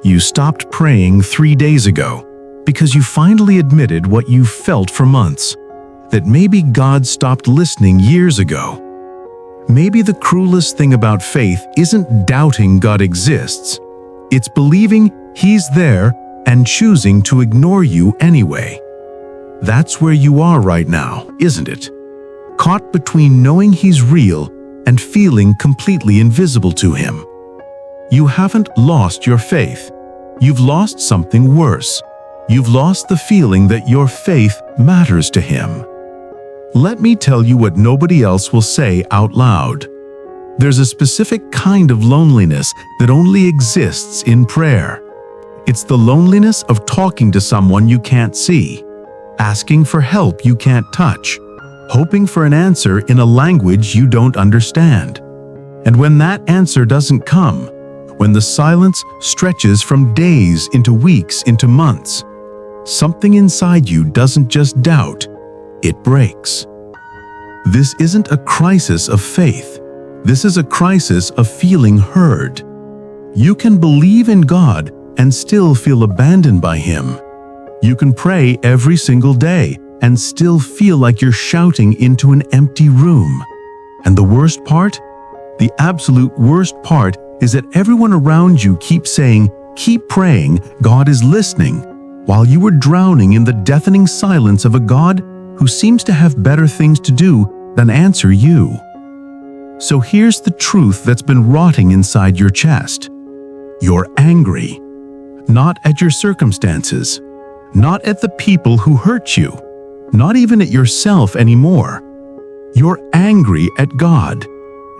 You stopped praying 3 days ago because you finally admitted what you felt for months, that maybe God stopped listening years ago. Maybe the cruelest thing about faith isn't doubting God exists. It's believing He's there and choosing to ignore you anyway. That's where you are right now, isn't it? Caught between knowing He's real and feeling completely invisible to Him. You haven't lost your faith. You've lost something worse. You've lost the feeling that your faith matters to Him. Let me tell you what nobody else will say out loud. There's a specific kind of loneliness that only exists in prayer. It's the loneliness of talking to someone you can't see, asking for help you can't touch, hoping for an answer in a language you don't understand. And when that answer doesn't come, when the silence stretches from days into weeks into months, something inside you doesn't just doubt, it breaks. This isn't a crisis of faith. This is a crisis of feeling heard. You can believe in God and still feel abandoned by Him. You can pray every single day and still feel like you're shouting into an empty room. And the worst part? The absolute worst part is that everyone around you keeps saying, "Keep praying, God is listening," while you were drowning in the deafening silence of a God who seems to have better things to do than answer you. So here's the truth that's been rotting inside your chest. You're angry. Not at your circumstances. Not at the people who hurt you. Not even at yourself anymore. You're angry at God.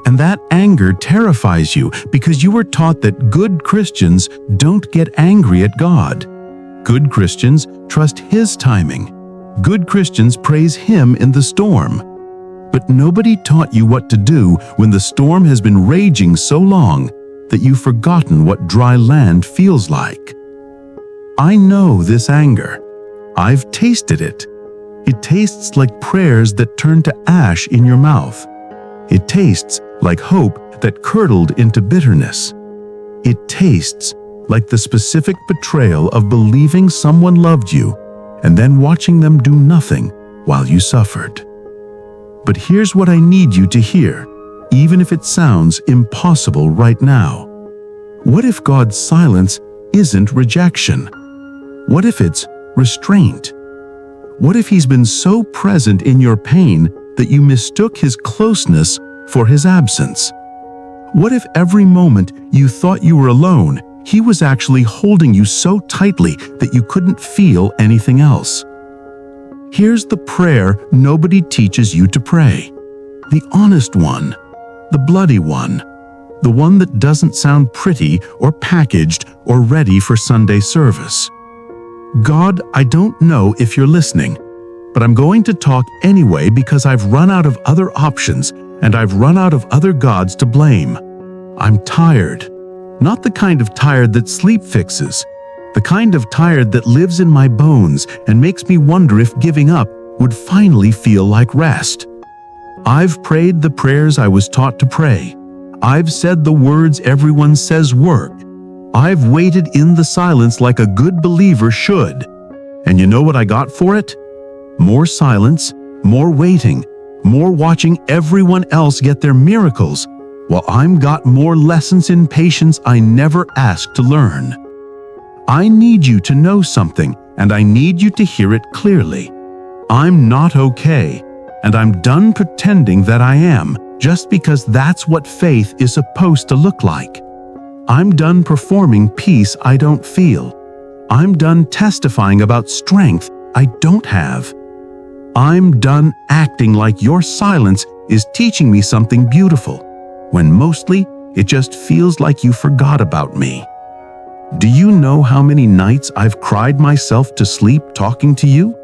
And that anger terrifies you because you were taught that good Christians don't get angry at God. Good Christians trust His timing. Good Christians praise Him in the storm. But nobody taught you what to do when the storm has been raging so long that you've forgotten what dry land feels like. I know this anger. I've tasted it. It tastes like prayers that turn to ash in your mouth. It tastes like hope that curdled into bitterness. It tastes like the specific betrayal of believing someone loved you and then watching them do nothing while you suffered. But here's what I need you to hear, even if it sounds impossible right now. What if God's silence isn't rejection? What if it's restraint? What if He's been so present in your pain that you mistook His closeness for His absence? What if every moment you thought you were alone, He was actually holding you so tightly that you couldn't feel anything else? Here's the prayer nobody teaches you to pray. The honest one, the bloody one, the one that doesn't sound pretty or packaged or ready for Sunday service. God, I don't know if you're listening, but I'm going to talk anyway because I've run out of other options and I've run out of other gods to blame. I'm tired. Not the kind of tired that sleep fixes. The kind of tired that lives in my bones and makes me wonder if giving up would finally feel like rest. I've prayed the prayers I was taught to pray. I've said the words everyone says work. I've waited in the silence like a good believer should. And you know what I got for it? More silence, more waiting, more watching everyone else get their miracles, while I'm got more lessons in patience I never asked to learn. I need you to know something, and I need you to hear it clearly. I'm not okay, and I'm done pretending that I am, just because that's what faith is supposed to look like. I'm done performing peace I don't feel. I'm done testifying about strength I don't have. I'm done acting like your silence is teaching me something beautiful, when mostly it just feels like you forgot about me. Do you know how many nights I've cried myself to sleep talking to you?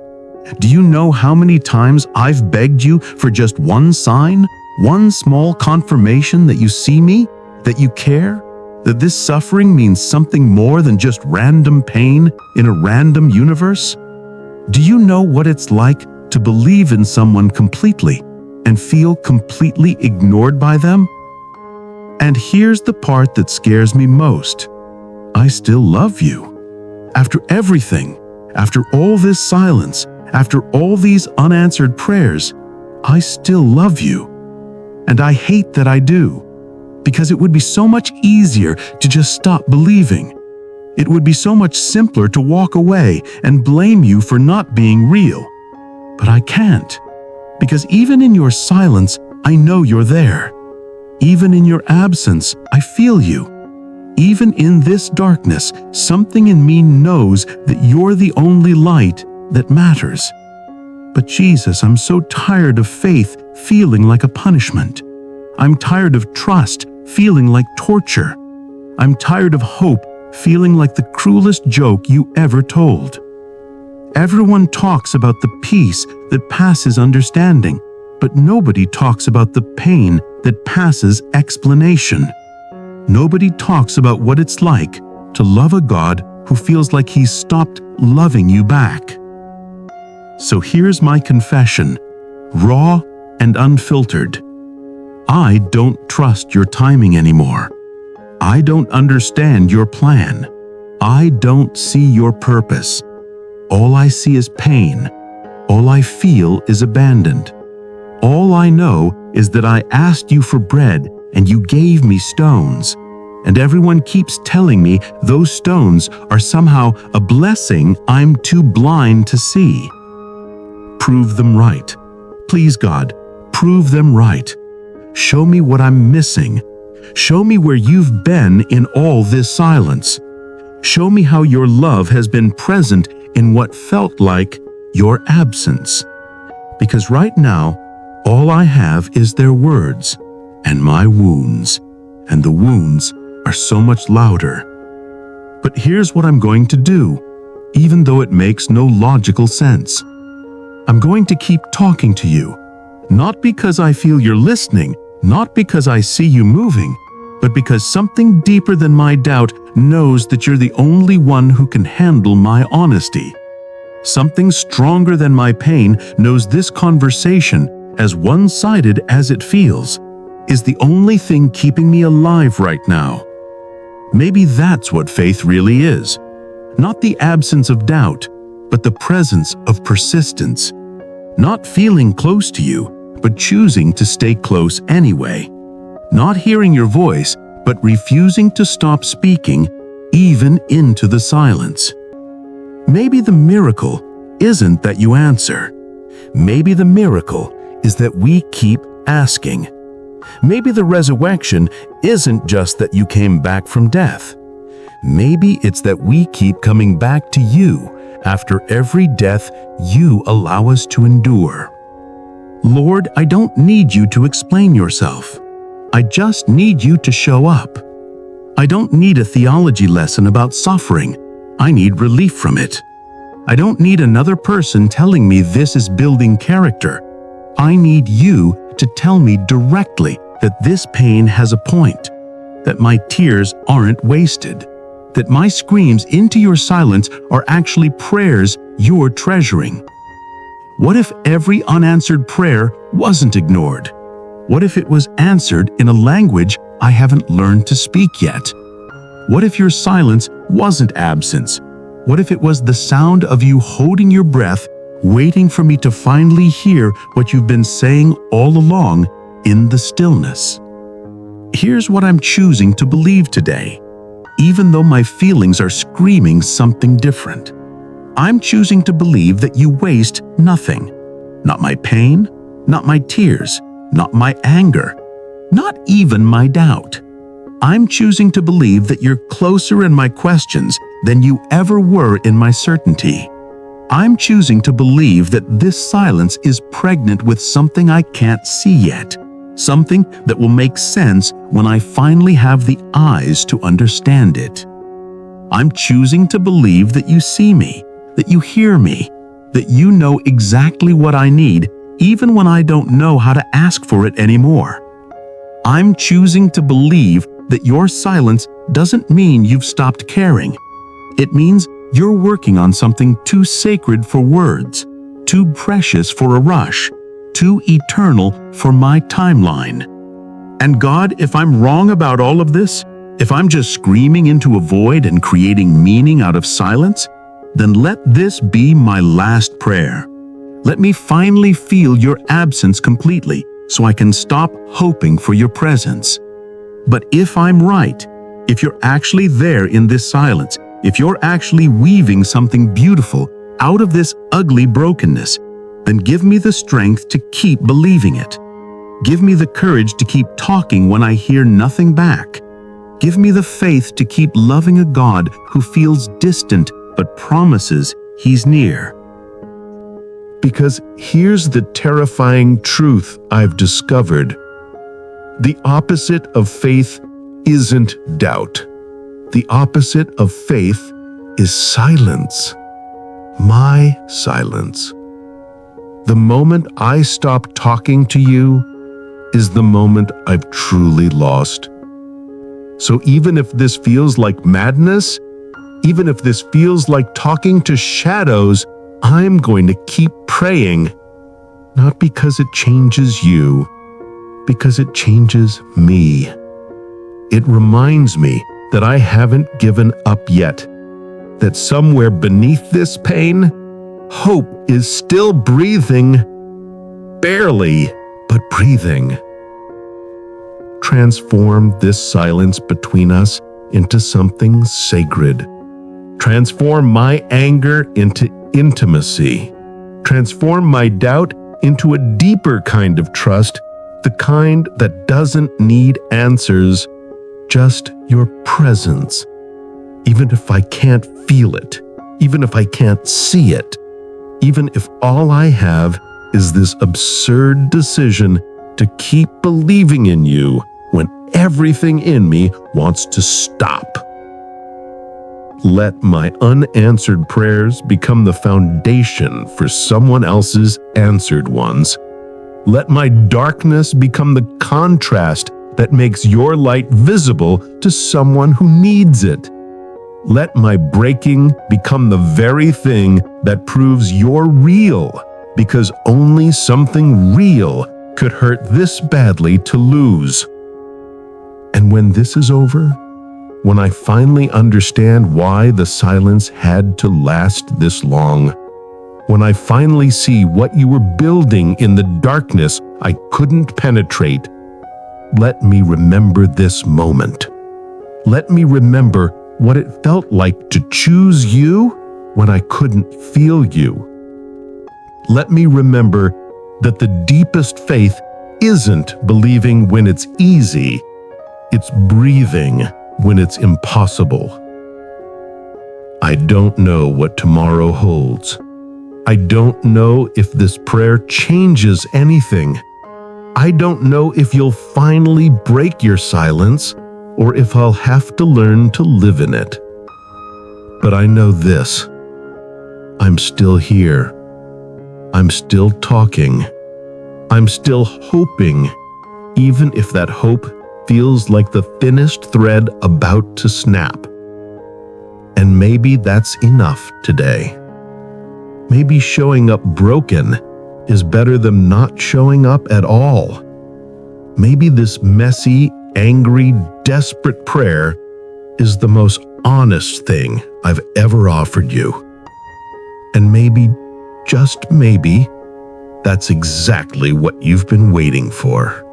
Do you know how many times I've begged you for just one sign, one small confirmation that you see me, that you care, that this suffering means something more than just random pain in a random universe? Do you know what it's like to believe in someone completely and feel completely ignored by them? And here's the part that scares me most. I still love you. After everything, after all this silence, after all these unanswered prayers, I still love you. And I hate that I do, because it would be so much easier to just stop believing. It would be so much simpler to walk away and blame you for not being real. But I can't, because even in your silence, I know you're there. Even in your absence, I feel you. Even in this darkness, something in me knows that you're the only light that matters. But Jesus, I'm so tired of faith feeling like a punishment. I'm tired of trust feeling like torture. I'm tired of hope feeling like the cruelest joke you ever told. Everyone talks about the peace that passes understanding, but nobody talks about the pain that passes explanation. Nobody talks about what it's like to love a God who feels like he's stopped loving you back. So here's my confession, raw and unfiltered. I don't trust your timing anymore. I don't understand your plan. I don't see your purpose. All I see is pain. All I feel is abandoned. All I know is that I asked you for bread and you gave me stones. And everyone keeps telling me those stones are somehow a blessing I'm too blind to see. Prove them right. Please, God, prove them right. Show me what I'm missing. Show me where you've been in all this silence. Show me how your love has been present in what felt like your absence. Because right now, all I have is their words and my wounds, and the wounds are so much louder. But here's what I'm going to do, even though it makes no logical sense. I'm going to keep talking to you, not because I feel you're listening, not because I see you moving, but because something deeper than my doubt knows that you're the only one who can handle my honesty. Something stronger than my pain knows this conversation, as one-sided as it feels, is the only thing keeping me alive right now. Maybe that's what faith really is. Not the absence of doubt, but the presence of persistence. Not feeling close to you, but choosing to stay close anyway. Not hearing your voice, but refusing to stop speaking, even into the silence. Maybe the miracle isn't that you answer. Maybe the miracle is that we keep asking. Maybe the resurrection isn't just that you came back from death. Maybe it's that we keep coming back to you after every death you allow us to endure. Lord, I don't need you to explain yourself. I just need you to show up. I don't need a theology lesson about suffering. I need relief from it. I don't need another person telling me this is building character. I need you to tell me directly that this pain has a point, that my tears aren't wasted, that my screams into your silence are actually prayers you're treasuring. What if every unanswered prayer wasn't ignored? What if it was answered in a language I haven't learned to speak yet? What if your silence wasn't absence? What if it was the sound of you holding your breath, waiting for me to finally hear what you've been saying all along in the stillness? Here's what I'm choosing to believe today, even though my feelings are screaming something different. I'm choosing to believe that you waste nothing. Not my pain, not my tears, not my anger, not even my doubt. I'm choosing to believe that you're closer in my questions than you ever were in my certainty. I'm choosing to believe that this silence is pregnant with something I can't see yet, something that will make sense when I finally have the eyes to understand it. I'm choosing to believe that you see me, that you hear me, that you know exactly what I need, even when I don't know how to ask for it anymore. I'm choosing to believe that your silence doesn't mean you've stopped caring. It means you're working on something too sacred for words, too precious for a rush, too eternal for my timeline. And God, if I'm wrong about all of this, If I'm just screaming into a void and creating meaning out of silence, then let this be my last prayer. Let me finally feel your absence completely so I can stop hoping for your presence. But if I'm right, if you're actually there in this silence, if you're actually weaving something beautiful out of this ugly brokenness, then give me the strength to keep believing it. Give me the courage to keep talking when I hear nothing back. Give me the faith to keep loving a God who feels distant but promises He's near. Because here's the terrifying truth I've discovered. The opposite of faith isn't doubt. The opposite of faith is silence. My silence. The moment I stop talking to you is the moment I've truly lost. So even if this feels like madness, even if this feels like talking to shadows, I'm going to keep praying, not because it changes you, because it changes me. It reminds me that I haven't given up yet, that somewhere beneath this pain, hope is still breathing, barely, but breathing. Transform this silence between us into something sacred. Transform my anger into intimacy. Transform my doubt into a deeper kind of trust, the kind that doesn't need answers, just your presence. Even if I can't feel it, even if I can't see it, even if all I have is this absurd decision to keep believing in you when everything in me wants to stop. Let my unanswered prayers become the foundation for someone else's answered ones. Let my darkness become the contrast that makes your light visible to someone who needs it. Let my breaking become the very thing that proves you're real, because only something real could hurt this badly to lose. And when this is over, when I finally understand why the silence had to last this long, when I finally see what you were building in the darkness I couldn't penetrate, let me remember this moment. Let me remember what it felt like to choose you when I couldn't feel you. Let me remember that the deepest faith isn't believing when it's easy, it's breathing when it's impossible. I don't know what tomorrow holds. I don't know if this prayer changes anything. I don't know if you'll finally break your silence or if I'll have to learn to live in it. But I know this: I'm still here. I'm still talking. I'm still hoping, even if that hope feels like the thinnest thread about to snap. And maybe that's enough today. Maybe showing up broken is better than not showing up at all. Maybe this messy, angry, desperate prayer is the most honest thing I've ever offered you. And maybe, just maybe, that's exactly what you've been waiting for.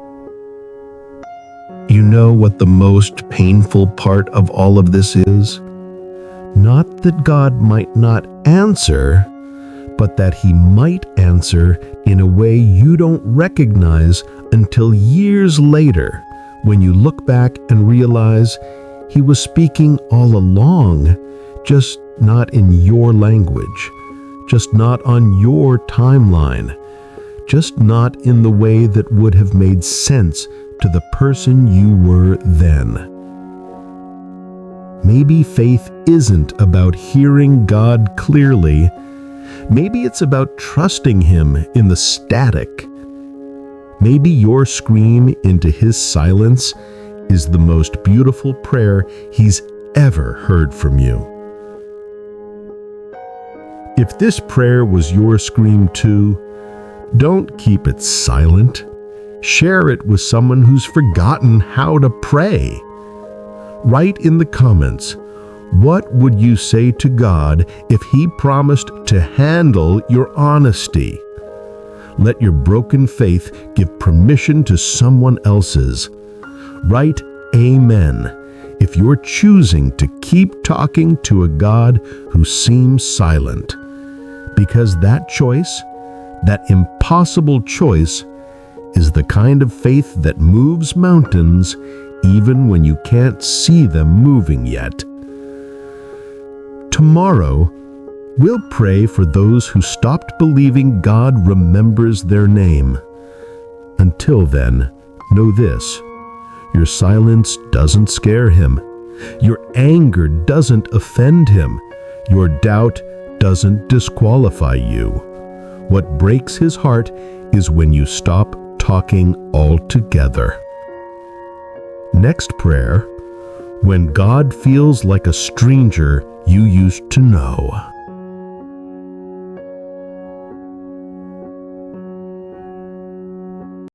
You know what the most painful part of all of this is? Not that God might not answer, but that He might answer in a way you don't recognize until years later, when you look back and realize He was speaking all along, just not in your language, just not on your timeline, just not in the way that would have made sense to the person you were then. Maybe faith isn't about hearing God clearly. Maybe it's about trusting Him in the static. Maybe your scream into His silence is the most beautiful prayer He's ever heard from you. If this prayer was your scream too, don't keep it silent. Share it with someone who's forgotten how to pray. Write in the comments, what would you say to God if He promised to handle your honesty? Let your broken faith give permission to someone else's. Write Amen if you're choosing to keep talking to a God who seems silent. Because that choice, that impossible choice, is the kind of faith that moves mountains even when you can't see them moving yet. Tomorrow, we'll pray for those who stopped believing God remembers their name. Until then, know this: your silence doesn't scare Him. Your anger doesn't offend Him. Your doubt doesn't disqualify you. What breaks His heart is when you stop talking altogether. Next prayer: when God feels like a stranger you used to know.